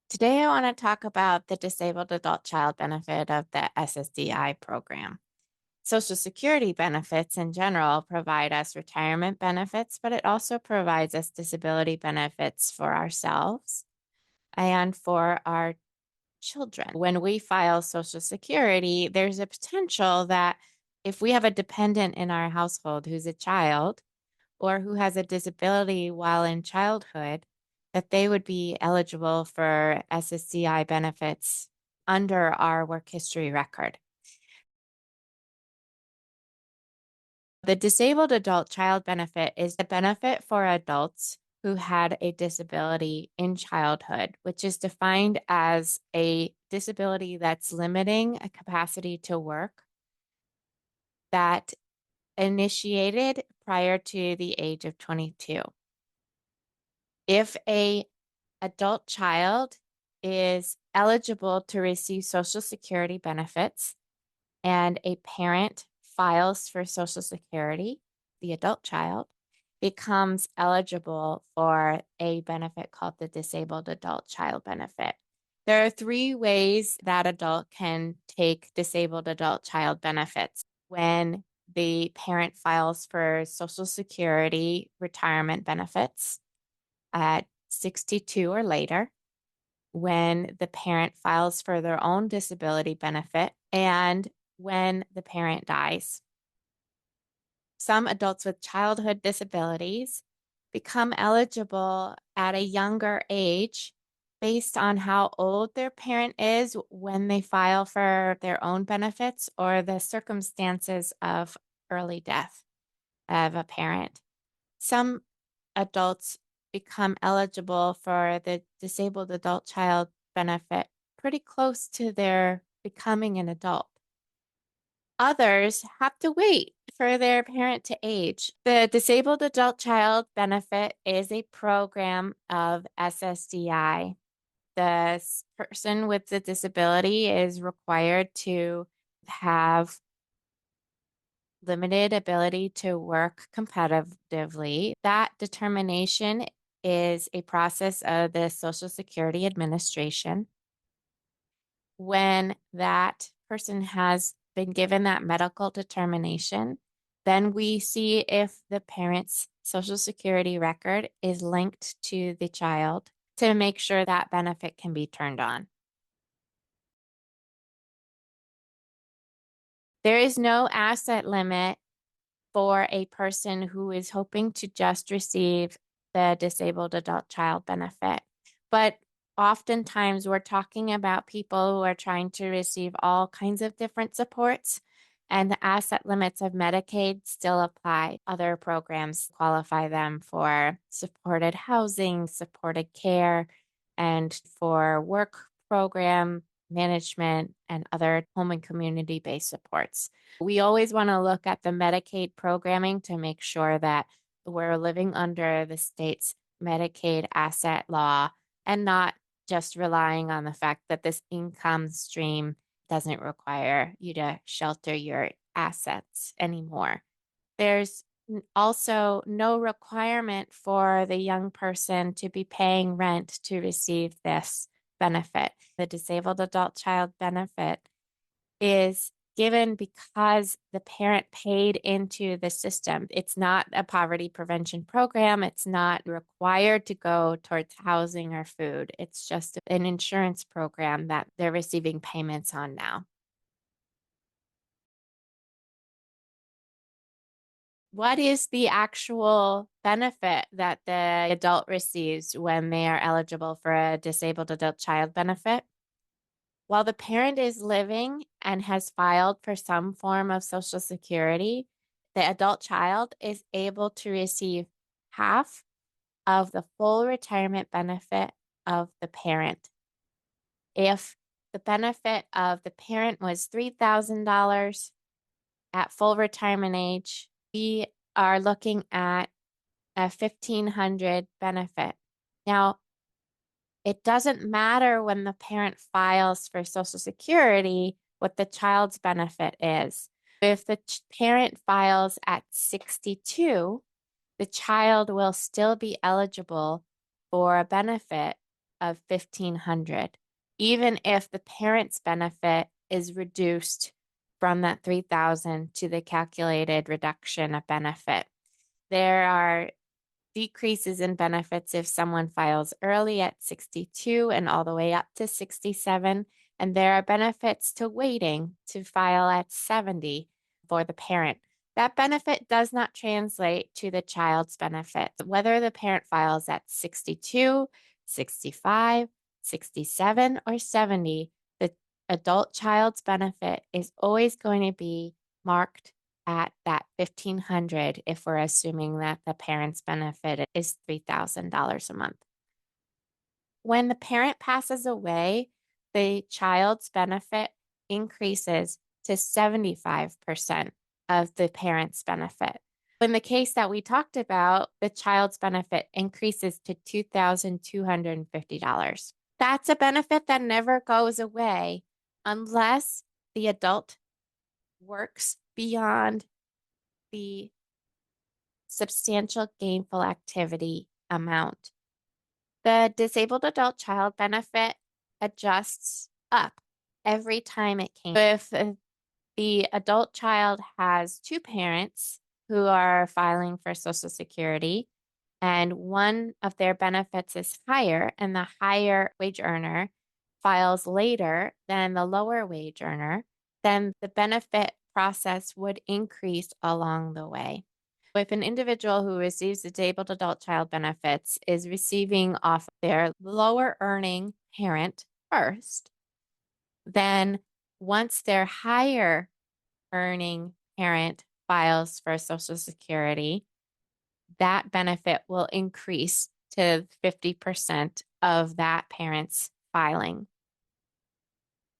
Today, I want to talk about the Disabled Adult Child benefit of the SSDI program. Social Security benefits in general provide us retirement benefits, but it also provides us disability benefits for ourselves and for our children. When we file Social Security, there's a potential that if we have a dependent in our household who's a child, or who has a disability while in childhood, that they would be eligible for SSDI benefits under our work history record. The Disabled Adult Child benefit is a benefit for adults who had a disability in childhood, which is defined as a disability that's limiting a capacity to work that initiated prior to the age of 22. If a adult child is eligible to receive Social Security benefits and a parent files for Social Security, the adult child becomes eligible for a benefit called the Disabled Adult Child benefit. There are three ways that adult can take Disabled Adult Child benefits. When the parent files for Social Security retirement benefits at 62 or later, when the parent files for their own disability benefit, and when the parent dies. Some adults with childhood disabilities become eligible at a younger age based on how old their parent is when they file for their own benefits or the circumstances of early death of a parent. Some adults become eligible for the Disabled Adult Child benefit pretty close to their becoming an adult. Others have to wait for their parent to age. The Disabled Adult Child benefit is a program of SSDI. The person with the disability is required to have limited ability to work competitively. That determination is a process of the Social Security Administration. When that person has been given that medical determination, then we see if the parent's Social Security record is linked to the child to make sure that benefit can be turned on. There is no asset limit for a person who is hoping to just receive the Disabled Adult Child benefit. But oftentimes we're talking about people who are trying to receive all kinds of different supports, and the asset limits of Medicaid still apply. Other programs qualify them for supported housing, supported care, and for work program management and other home and community-based supports. We always want to look at the Medicaid programming to make sure that we're living under the state's Medicaid asset law and not just relying on the fact that this income stream doesn't require you to shelter your assets anymore. There's also no requirement for the young person to be paying rent to receive this benefit. The Disabled Adult Child benefit is given because the parent paid into the system. It's not a poverty prevention program. It's not required to go towards housing or food. It's just an insurance program that they're receiving payments on now. What is the actual benefit that the adult receives when they are eligible for a Disabled Adult Child benefit? While the parent is living and has filed for some form of Social Security, the adult child is able to receive half of the full retirement benefit of the parent. If the benefit of the parent was $3,000 at full retirement age, we are looking at a $1,500 benefit. Now, it doesn't matter when the parent files for Social Security what the child's benefit is. If the parent files at 62, the child will still be eligible for a benefit of $1,500, even if the parent's benefit is reduced from that $3,000 to the calculated reduction of benefit. There are decreases in benefits if someone files early at 62 and all the way up to 67. And there are benefits to waiting to file at 70 for the parent. That benefit does not translate to the child's benefit. Whether the parent files at 62, 65, 67, or 70, the adult child's benefit is always going to be marked at that $1,500 if we're assuming that the parent's benefit is $3,000 a month. When the parent passes away, the child's benefit increases to 75% of the parent's benefit. In the case that we talked about, the child's benefit increases to $2,250. That's a benefit that never goes away unless the adult works beyond the substantial gainful activity amount. The disabled adult child benefit adjusts up every time it came. If the adult child has two parents who are filing for Social Security, and one of their benefits is higher, and the higher wage earner files later than the lower wage earner, then the benefit process would increase along the way. If an individual who receives disabled adult child benefits is receiving off their lower earning parent first, then once their higher earning parent files for Social Security, that benefit will increase to 50% of that parent's filing.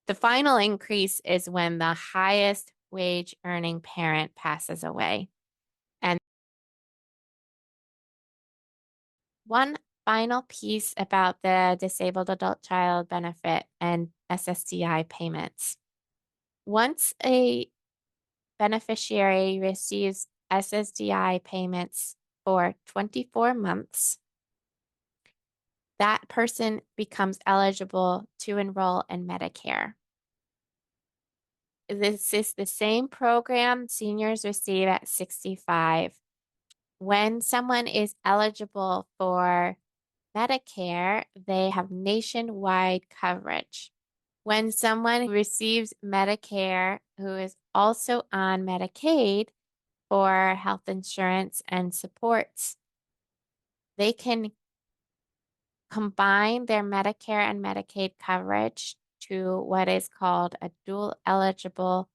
The final increase is when the highest wage earning parent passes away. And one final piece about the disabled adult child benefit and SSDI payments. Once a beneficiary receives SSDI payments for 24 months, that person becomes eligible to enroll in Medicare. This is the same program seniors receive at 65. When someone is eligible for Medicare, they have nationwide coverage. When someone receives Medicare who is also on Medicaid for health insurance and supports, they can combine their Medicare and Medicaid coverage to what is called a dual eligible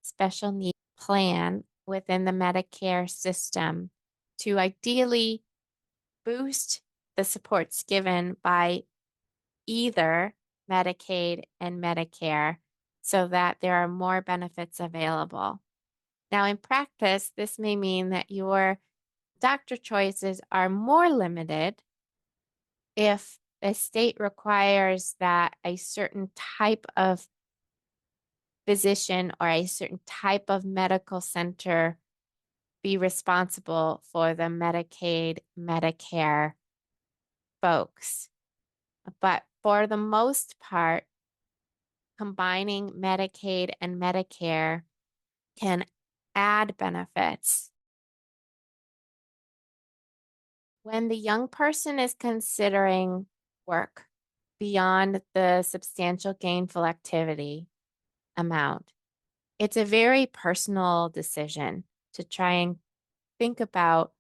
special needs plan within the Medicare system to ideally boost the supports given by either Medicaid and Medicare so that there are more benefits available. Now, in practice, this may mean that your doctor choices are more limited if a state requires that a certain type of physician or a certain type of medical center be responsible for the Medicaid, Medicare folks. But for the most part, combining Medicaid and Medicare can add benefits. When the young person is considering work beyond the substantial gainful activity amount, it's a very personal decision to try and think about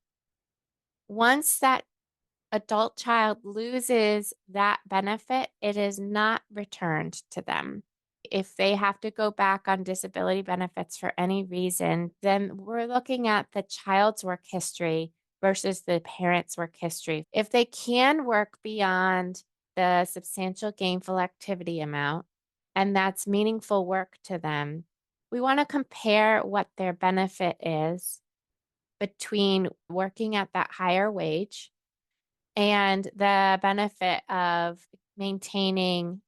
once that adult child loses that benefit, it is not returned to them. If they have to go back on disability benefits for any reason, then we're looking at the child's work history versus the parent's work history. If they can work beyond the substantial gainful activity amount, and that's meaningful work to them, we want to compare what their benefit is between working at that higher wage and the benefit of maintaining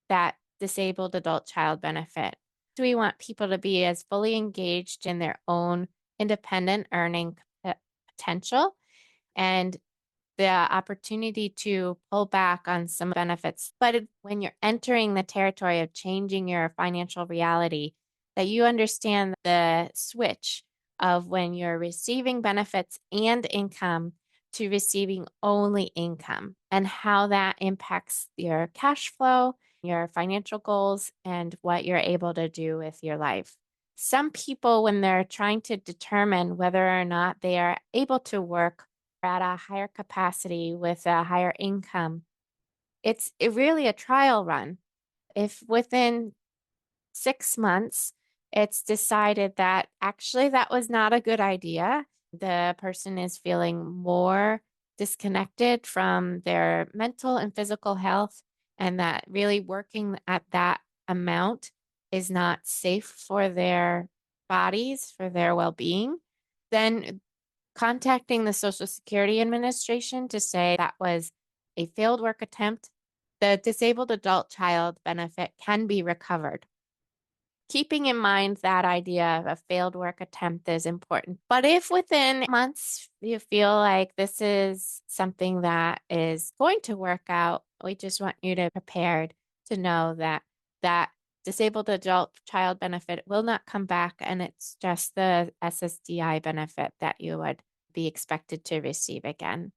that disabled adult child benefit. So we want people to be as fully engaged in their own independent earning potential and the opportunity to pull back on some benefits. But when you're entering the territory of changing your financial reality, that you understand the switch of when you're receiving benefits and income to receiving only income and how that impacts your cash flow, your financial goals, and what you're able to do with your life. Some people, when they're trying to determine whether or not they are able to work at a higher capacity with a higher income, really a trial run. If within 6 months it's decided that actually that was not a good idea, the person is feeling more disconnected from their mental and physical health, and that really working at that amount is not safe for their bodies, for their well being, then contacting the Social Security Administration to say that was a failed work attempt, the disabled adult child benefit can be recovered. Keeping in mind that idea of a failed work attempt is important. But if within months you feel like this is something that is going to work out, we just want you to be prepared to know that that disabled adult child benefit will not come back, and it's just the SSDI benefit that you would be expected to receive again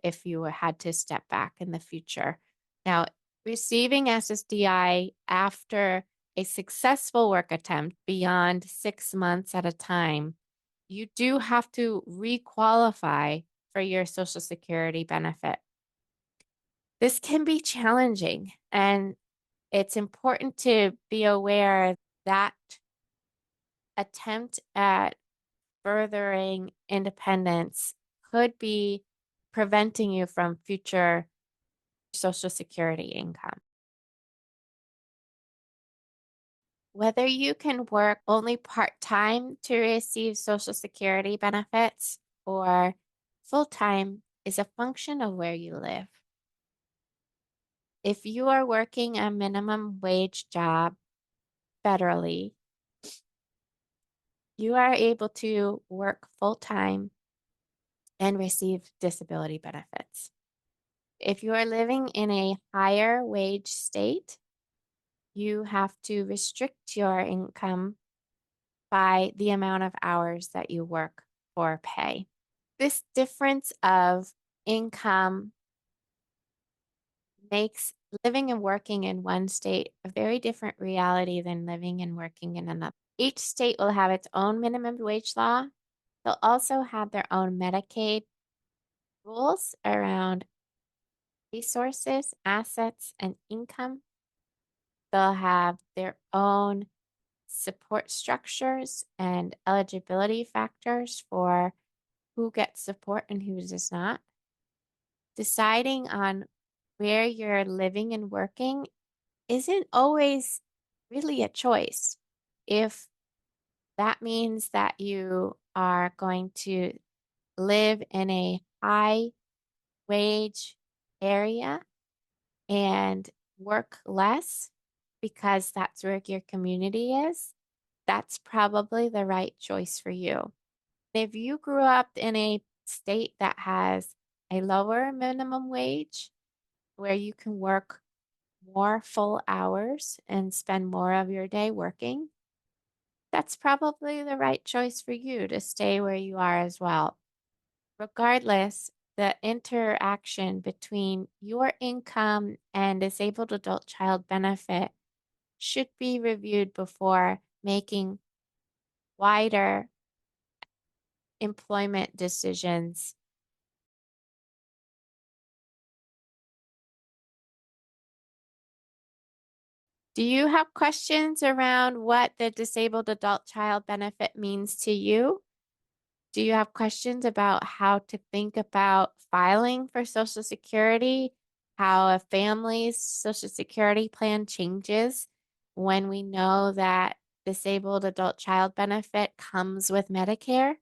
if you had to step back in the future. Now, receiving SSDI after a successful work attempt beyond 6 months at a time, you do have to requalify for your Social Security benefit. This can be challenging, and it's important to be aware that attempt at furthering independence could be preventing you from future Social Security income. Whether you can work only part-time to receive Social Security benefits or full-time is a function of where you live. If you are working a minimum wage job federally, you are able to work full-time and receive disability benefits. If you are living in a higher wage state, you have to restrict your income by the amount of hours that you work for pay. This difference of income makes living and working in one state a very different reality than living and working in another. Each state will have its own minimum wage law. They'll also have their own Medicaid rules around resources, assets, and income. They'll have their own support structures and eligibility factors for who gets support and who does not. Deciding on where you're living and working isn't always really a choice. If that means that you are going to live in a high wage area and work less because that's where your community is, that's probably the right choice for you. If you grew up in a state that has a lower minimum wage where you can work more full hours and spend more of your day working, that's probably the right choice for you to stay where you are as well. Regardless, the interaction between your income and disabled adult child benefit should be reviewed before making wider employment decisions. Do you have questions around what the disabled adult child benefit means to you? Do you have questions about how to think about filing for Social Security, how a family's Social Security plan changes when we know that disabled adult child benefit comes with Medicare?